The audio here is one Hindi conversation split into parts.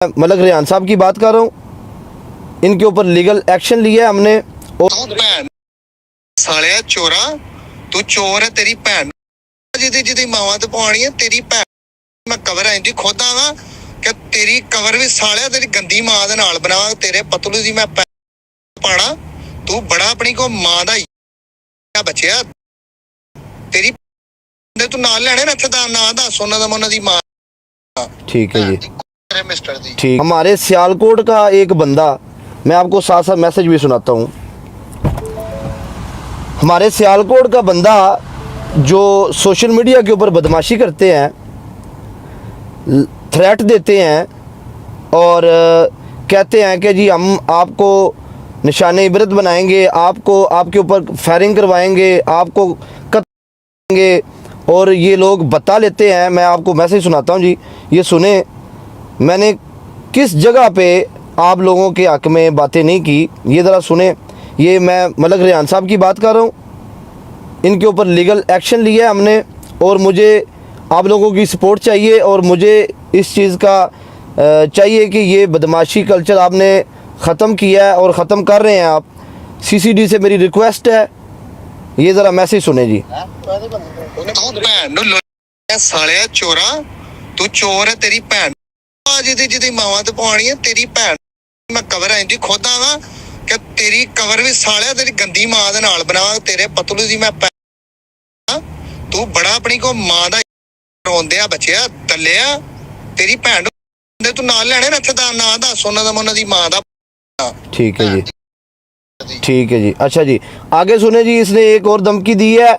मलक रेहान साहब की बात कर रहा हूँ। इनके ऊपर लीगल एक्शन लिया है हमने। तू भैन सालिया चोरा, तू चोर है। तेरी भैन जिदी मावा ते पवानी है तेरी भैन। मैं कवर इंजी खोदांगा कि तेरी कवर भी सालिया तेरी गंदी मां दे नाल बनावां। तेरे पतलू दी मैं पाना। तू बड़ा अपनी को मां दा बचिया। तेरी तू नाल लेने ना दा ना दस उन्हां दा उन्हां दी मां। ठीक है जी, मिस्टर दी ठीक। हमारे सियालकोट का एक बंदा, मैं आपको साथ साथ मैसेज भी सुनाता हूँ। हमारे सियालकोट का बंदा जो सोशल मीडिया के ऊपर बदमाशी करते हैं, थ्रेट देते हैं और कहते हैं कि जी हम आपको निशाने इबरत बनाएंगे, आपको आपके ऊपर फायरिंग करवाएंगे, आपको कत्ल करेंगे, और ये लोग बता लेते हैं। मैं आपको मैसेज सुनाता हूँ जी, ये सुने। मैंने किस जगह पे आप लोगों के हक़ में बातें नहीं की, ये ज़रा सुने। ये मैं मलक रेहान साहब की बात कर रहा हूँ। इनके ऊपर लीगल एक्शन लिया है हमने और मुझे आप लोगों की सपोर्ट चाहिए और मुझे इस चीज़ का चाहिए कि ये बदमाशी कल्चर आपने ख़त्म किया है और ख़त्म कर रहे हैं आप। सीसीडी से मेरी रिक्वेस्ट है, ये ज़रा मैसेज सुने जी। तू भैन नु सालिया चोरा, तू चोर है। तेरी भैन जिदी मावा ते पवानी है तेरी भैन। मैं कवर इंजी खोदांगा कि तेरी कवर भी सालिया तेरी गंदी मां दे नाल बनावां। तेरे पतलू दी मैं तू बड़ा अपनी को मां दा रोंदिया बचिया तलिया। तेरी भैन तू नाल लेने ना दा ना दस उन्हां दा उन्हां दी मां दा। ठीक है जी, ठीक है जी। अच्छा जी, आगे सुने जी। इसने एक और धमकी दी है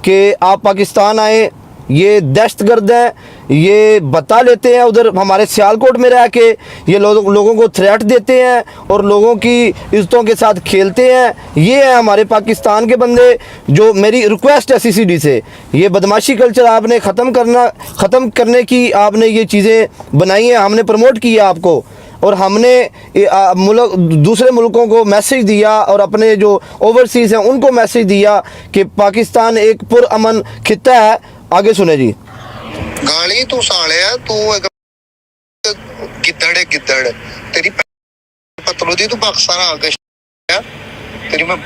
कि आप पाकिस्तान आए, ये दहशतगर्द है। ये बता लेते हैं उधर हमारे सियालकोट में रह के, ये लोगों को थ्रेट देते हैं और लोगों की इज्जतों के साथ खेलते हैं। ये है हमारे पाकिस्तान के बंदे। जो मेरी रिक्वेस्ट है सीसीडी से, ये बदमाशी कल्चर आपने ख़त्म करने की आपने ये चीज़ें बनाई हैं, हमने प्रमोट किया आपको, और हमने दूसरे मुल्कों को मैसेज दिया और अपने जो ओवरसीज़ हैं उनको मैसेज दिया कि पाकिस्तान एक पुरअमन खित्ता है। आगे सुने जी। गाली तू सालिया, तू एक गिद्दड़ तेरी पतलू दी। तू पाकिस्तान आके तेरी मैं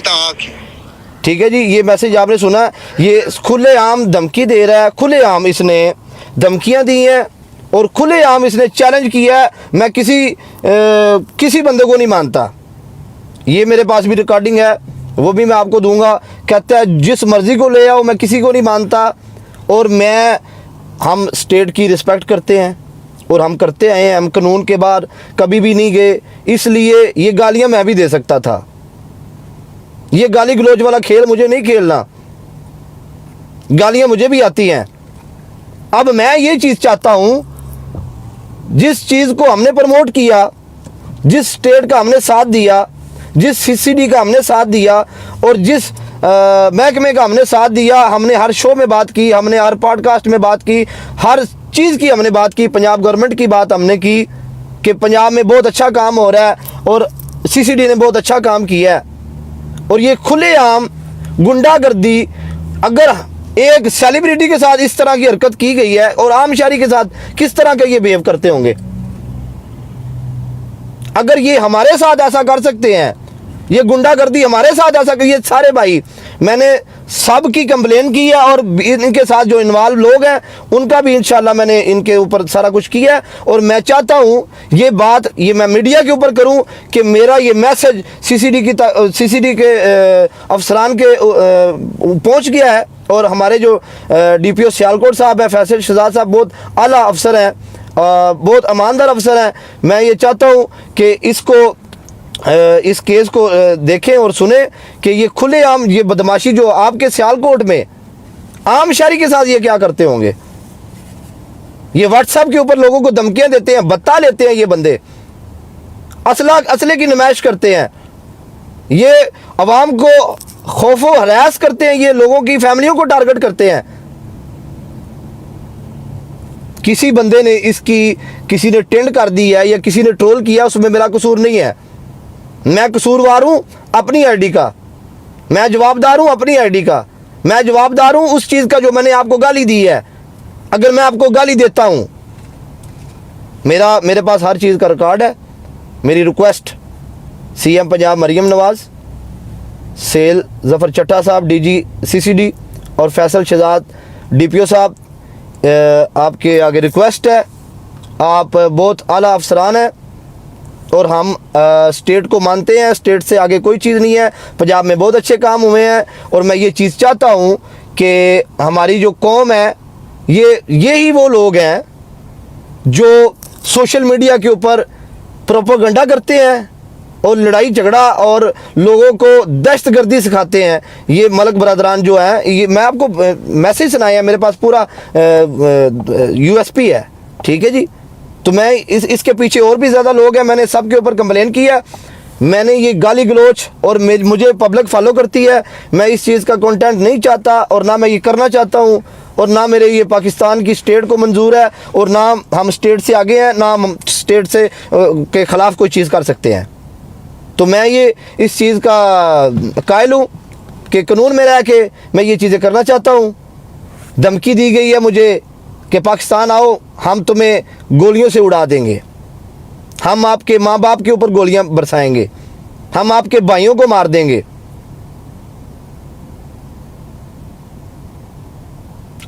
आखी। ठीक है जी, ये मैसेज आपने सुना। ये खुलेआम धमकी दे रहा है, खुलेआम इसने धमकियां दी हैं और खुलेआम इसने चैलेंज किया है। मैं किसी बंदे को नहीं मानता। ये मेरे पास भी रिकॉर्डिंग है, वो भी मैं आपको दूंगा। कहता है जिस मर्ज़ी को ले आओ, मैं किसी को नहीं मानता। और हम स्टेट की रिस्पेक्ट करते हैं और हम करते आए हैं, हम कानून के बाहर कभी भी नहीं गए। इसलिए ये गालियां मैं भी दे सकता था। ये गाली गलौज वाला खेल मुझे नहीं खेलना, गालियां मुझे भी आती हैं। अब मैं ये चीज़ चाहता हूँ, जिस चीज़ को हमने प्रमोट किया, जिस स्टेट का हमने साथ दिया, जिस सीसीडी का हमने साथ दिया और जिस महकमे का हमने साथ दिया, हमने हर शो में बात की, हमने हर पॉडकास्ट में बात की, हर चीज़ की हमने बात की। पंजाब गवर्नमेंट की बात हमने की कि पंजाब में बहुत अच्छा काम हो रहा है और सीसीडी ने बहुत अच्छा काम किया है। और ये खुलेआम गुंडागर्दी, अगर एक सेलिब्रिटी के साथ इस तरह की हरकत की गई है और आम शहरी के साथ किस तरह का ये बिहेव करते होंगे। अगर ये हमारे साथ ऐसा कर सकते हैं, ये गुंडागर्दी हमारे साथ ऐसा कर, ये सारे भाई, मैंने सब की कंप्लेन की है और इनके साथ जो इन्वॉल्व लोग हैं उनका भी इंशाल्लाह मैंने इनके ऊपर सारा कुछ किया है। और मैं चाहता हूँ ये बात ये मैं मीडिया के ऊपर करूँ कि मेरा ये मैसेज सीसीडी के अफसरान के पहुँच गया है। और हमारे जो डीपीओ सियालकोट साहब हैं, फैसल शहजाद साहब, बहुत आला अफसर हैं, बहुत ईमानदार अफसर हैं। मैं ये चाहता हूँ कि इस केस को देखें और सुने कि ये खुलेआम ये बदमाशी जो आपके सियालकोट में आम शहरी के साथ ये क्या करते होंगे। ये व्हाट्सएप के ऊपर लोगों को धमकियां देते हैं, बता लेते हैं, ये बंदे असले की नुमाइश करते हैं, ये अवाम को खौफो हरास करते हैं, ये लोगों की फैमिलियों को टारगेट करते हैं। किसी बंदे ने किसी ने टेंड कर दी है या किसी ने ट्रोल किया, उसमें मेरा कसूर नहीं है। मैं कसूरवार हूं अपनी आईडी का, मैं जवाबदार हूं अपनी आईडी का, मैं जवाबदार हूं उस चीज़ का जो मैंने आपको गाली दी है। अगर मैं आपको गाली देता हूं, मेरे पास हर चीज़ का रिकॉर्ड है। मेरी रिक्वेस्ट CM पंजाब मरियम नवाज़, सेल ज़फ़र चट्टा साहब DG CCD और फैसल शहजाद DPO साहब, आपके आगे रिक्वेस्ट है। आप बहुत आला अफसरान हैं और हम स्टेट को मानते हैं, स्टेट से आगे कोई चीज़ नहीं है। पंजाब में बहुत अच्छे काम हुए हैं और मैं ये चीज़ चाहता हूँ कि हमारी जो कौम है, यही वो लोग हैं जो सोशल मीडिया के ऊपर प्रोपेगेंडा करते हैं और लड़ाई झगड़ा और लोगों को दहशतगर्दी सिखाते हैं। ये मलक बरदरान जो है, ये मैं आपको मैसेज सुनाया, मेरे पास पूरा USP है, ठीक है जी। तो मैं इसके पीछे और भी ज़्यादा लोग हैं, मैंने सब के ऊपर कंप्लेन किया। मैंने ये गाली गलोच और मुझे पब्लिक फॉलो करती है, मैं इस चीज़ का कंटेंट नहीं चाहता और ना मैं ये करना चाहता हूँ और ना मेरे ये पाकिस्तान की स्टेट को मंजूर है और ना हम स्टेट से आगे हैं, ना हम स्टेट से के ख़िलाफ़ कोई चीज़ कर सकते हैं। तो मैं ये इस चीज़ का कायल हूँ कि कानून में रह के मैं ये चीज़ें करना चाहता हूँ। धमकी दी गई है मुझे कि पाकिस्तान आओ, हम तुम्हें गोलियों से उड़ा देंगे, हम आपके माँ बाप के ऊपर गोलियां बरसाएंगे, हम आपके भाइयों को मार देंगे।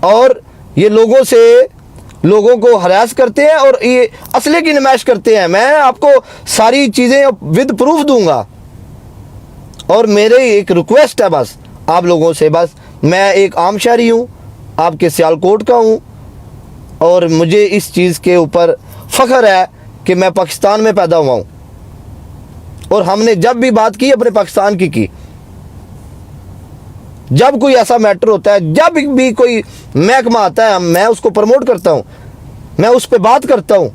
और ये लोगों को हरास करते हैं और ये असले की नुमाइश करते हैं। मैं आपको सारी चीज़ें विद प्रूफ दूंगा और मेरे एक रिक्वेस्ट है बस आप लोगों से, बस मैं एक आम शहरी हूँ, आपके सियालकोट का हूँ और मुझे इस चीज़ के ऊपर फ़ख्र है कि मैं पाकिस्तान में पैदा हुआ हूँ और हमने जब भी बात की अपने पाकिस्तान की। जब कोई ऐसा मैटर होता है, जब भी कोई महकमा आता है, मैं उसको प्रमोट करता हूँ, मैं उस पर बात करता हूँ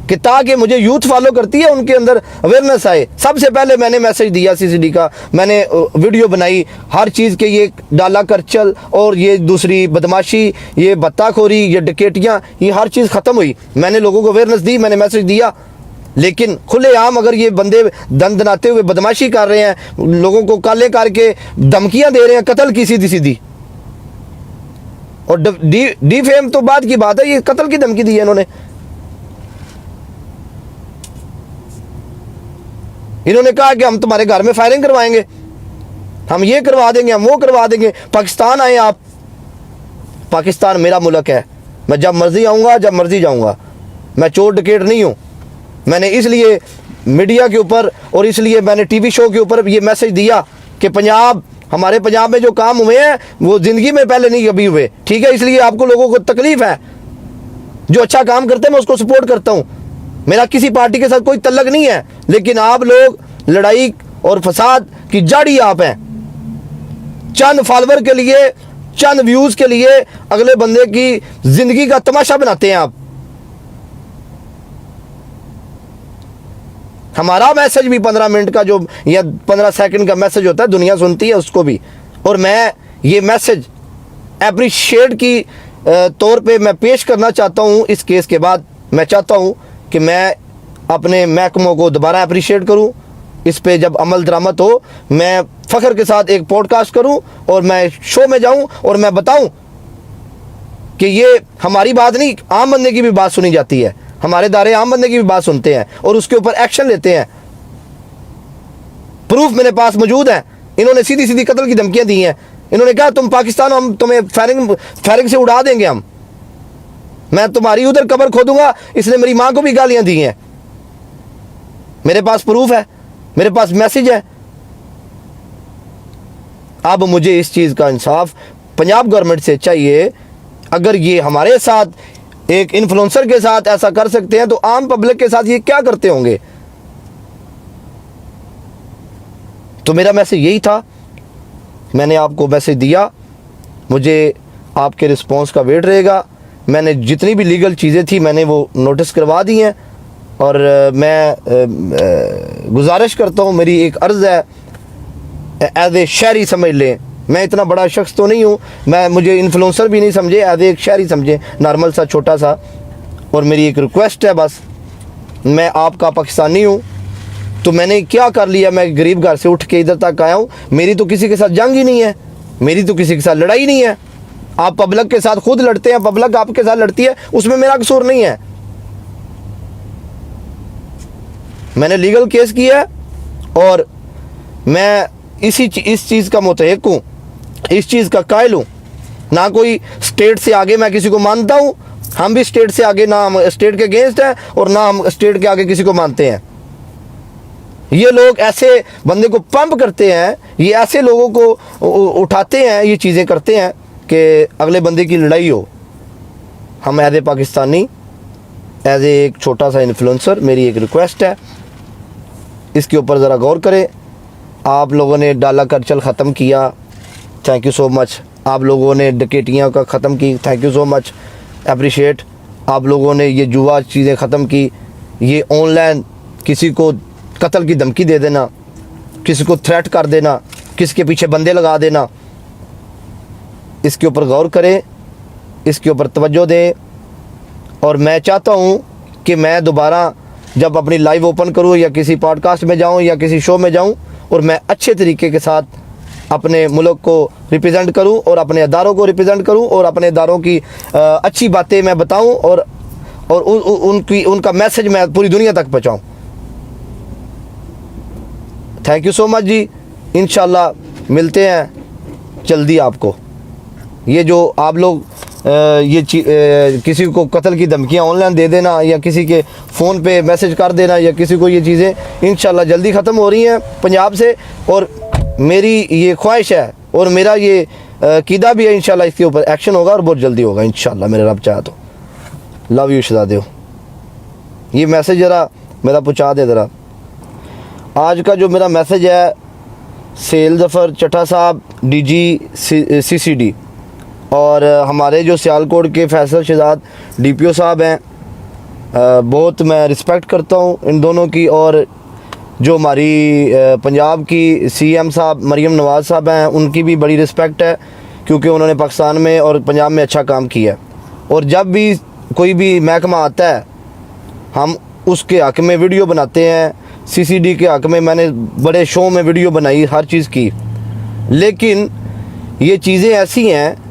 कि ताकि मुझे यूथ फॉलो करती है, उनके अंदर अवेयरनेस आए। सबसे पहले मैंने मैसेज दिया CCD का, मैंने वीडियो बनाई हर चीज़ के, ये डाला कर चल और ये दूसरी बदमाशी, ये बत्ताखोरी, ये डकैतियाँ, ये हर चीज़ ख़त्म हुई। मैंने लोगों को अवेयरनेस दी, मैंने मैसेज दिया। लेकिन खुलेआम अगर ये बंदे दनाते हुए बदमाशी कर रहे हैं, लोगों को काले करके धमकियाँ दे रहे हैं कत्ल की सीधी और डिफेम तो बाद की बात है, ये कत्ल की धमकी दी है इन्होंने। इन्होंने कहा कि हम तुम्हारे घर में फायरिंग करवाएंगे, हम ये करवा देंगे, हम वो करवा देंगे। पाकिस्तान आए आप, पाकिस्तान मेरा मुल्क है, मैं जब मर्जी आऊँगा, जब मर्जी जाऊँगा। मैं चोर डकैत नहीं हूँ। मैंने इसलिए मीडिया के ऊपर और इसलिए मैंने TV शो के ऊपर ये मैसेज दिया कि हमारे पंजाब में जो काम हुए हैं वो ज़िंदगी में पहले नहीं कभी हुए, ठीक है। इसलिए आपको लोगों को तकलीफ़ है, जो अच्छा काम करते हैं मैं उसको सपोर्ट करता हूँ। मेरा किसी पार्टी के साथ कोई तल्लक नहीं है, लेकिन आप लोग लड़ाई और फसाद की जड़ ही आप हैं। चंद फॉलोवर के लिए, चंद व्यूज़ के लिए अगले बंदे की ज़िंदगी का तमाशा बनाते हैं आप। हमारा मैसेज भी 15 मिनट का जो या 15 सेकंड का मैसेज होता है, दुनिया सुनती है उसको भी। और मैं ये मैसेज एप्रिशिएट की तौर पे मैं पेश करना चाहता हूँ। इस केस के बाद मैं चाहता हूँ कि मैं अपने महकमों को दोबारा अप्रिशिएट करूँ, इस पे जब अमल दरामद हो मैं फ़ख्र के साथ एक पॉडकास्ट करूँ और मैं शो में जाऊँ और मैं बताऊँ कि ये हमारी बात नहीं, आम बंदे की भी बात सुनी जाती है, हमारे दायरे आम बंदे की भी बात सुनते हैं और उसके ऊपर एक्शन लेते हैं। प्रूफ मेरे पास मौजूद है। इन्होंने सीधी कत्ल की धमकियां दी हैं। इन्होंने कहा तुम पाकिस्तान, हम तुम्हें फायरिंग से उड़ा देंगे, मैं तुम्हारी उधर कब्र खोदूंगा। इसने मेरी मां को भी गालियां दी हैं। मेरे पास प्रूफ है, मेरे पास मैसेज है। अब मुझे इस चीज़ का इंसाफ पंजाब गवर्नमेंट से चाहिए। अगर ये हमारे साथ एक इन्फ्लुएंसर के साथ ऐसा कर सकते हैं तो आम पब्लिक के साथ ये क्या करते होंगे। तो मेरा मैसेज यही था, मैंने आपको मैसेज दिया। मुझे आपके रिस्पांस का वेट रहेगा। मैंने जितनी भी लीगल चीज़ें थी मैंने वो नोटिस करवा दी हैं और मैं गुजारिश करता हूँ, मेरी एक अर्ज़ है, एज ए शहरी समझ लें। मैं इतना बड़ा शख्स तो नहीं हूँ, मुझे इन्फ्लुएंसर भी नहीं समझे, एज एक शहरी समझे, नॉर्मल सा छोटा सा। और मेरी एक रिक्वेस्ट है बस, मैं आपका पाकिस्तानी हूँ। तो मैंने क्या कर लिया, मैं गरीब घर से उठ के इधर तक आया हूँ। मेरी तो किसी के साथ जंग ही नहीं है, मेरी तो किसी के साथ लड़ाई नहीं है। आप पब्लिक के साथ खुद लड़ते हैं, पब्लिक आपके साथ लड़ती है, उसमें मेरा कसूर नहीं है। मैंने लीगल केस किया है और मैं इस चीज़ का मुतहक हूँ, इस चीज़ का कायल हूँ। ना कोई स्टेट से आगे मैं किसी को मानता हूँ, हम भी स्टेट से आगे, ना हम स्टेट के अगेंस्ट हैं और ना हम स्टेट के आगे किसी को मानते हैं। ये लोग ऐसे बंदे को पंप करते हैं, ये ऐसे लोगों को उठाते हैं, ये चीज़ें करते हैं कि अगले बंदे की लड़ाई हो। हम as a Pakistani, as a एक छोटा सा इन्फ्लुएंसर, मेरी एक रिक्वेस्ट है, इसके ऊपर ज़रा गौर करें। आप लोगों ने डाला खर्चल ख़त्म किया, थैंक यू सो मच। आप लोगों ने डकैतियाँ का ख़त्म की, thank you so much, appreciate. आप लोगों ने ये जुआ चीज़ें ख़त्म की, ये ऑनलाइन किसी को कत्ल की धमकी दे देना, किसी को थ्रेट कर देना, किसी के पीछे बंदे लगा देना, इसके ऊपर गौर करें, इसके ऊपर तवज्जो दें। और मैं चाहता हूँ कि मैं दोबारा जब अपनी लाइव ओपन करूँ या किसी पॉडकास्ट में जाऊँ या किसी शो में जाऊँ, और मैं अच्छे तरीके के साथ अपने मुल्क को रिप्रेजेंट करूं और अपने अदारों को रिप्रेजेंट करूं और अपने अदारों की अच्छी बातें मैं बताऊं और उनका मैसेज मैं पूरी दुनिया तक पहुंचाऊं। थैंक यू सो मच जी। इंशाल्लाह मिलते हैं जल्दी आपको। ये जो आप लोग किसी को कत्ल की धमकियां ऑनलाइन दे देना या किसी के फ़ोन पे मैसेज कर देना या किसी को, ये चीज़ें इंशाल्लाह जल्दी ख़त्म हो रही हैं पंजाब से। और मेरी ये ख्वाहिश है और मेरा ये कीदा भी है, इंशाल्लाह इसके ऊपर एक्शन होगा और बहुत जल्दी होगा इंशाल्लाह, मेरे रब चाहे तो। लव यू शहजादे। ये मैसेज ज़रा मेरा पहुँचा दे ज़रा। आज का जो मेरा मैसेज है, सेल ज़फ़र चट्टा साहब, DG CCD, और हमारे जो सियालकोट के फैसल शहजाद DPO साहब हैं, बहुत मैं रिस्पेक्ट करता हूँ इन दोनों की। और जो हमारी पंजाब की CM साहब मरीम नवाज़ साहब हैं, उनकी भी बड़ी रिस्पेक्ट है, क्योंकि उन्होंने पाकिस्तान में और पंजाब में अच्छा काम किया है। और जब भी कोई भी महकमा आता है, हम उसके हक़ में वीडियो बनाते हैं। CCD के हक़ में मैंने बड़े शो में वीडियो बनाई, हर चीज़ की। लेकिन ये चीज़ें ऐसी हैं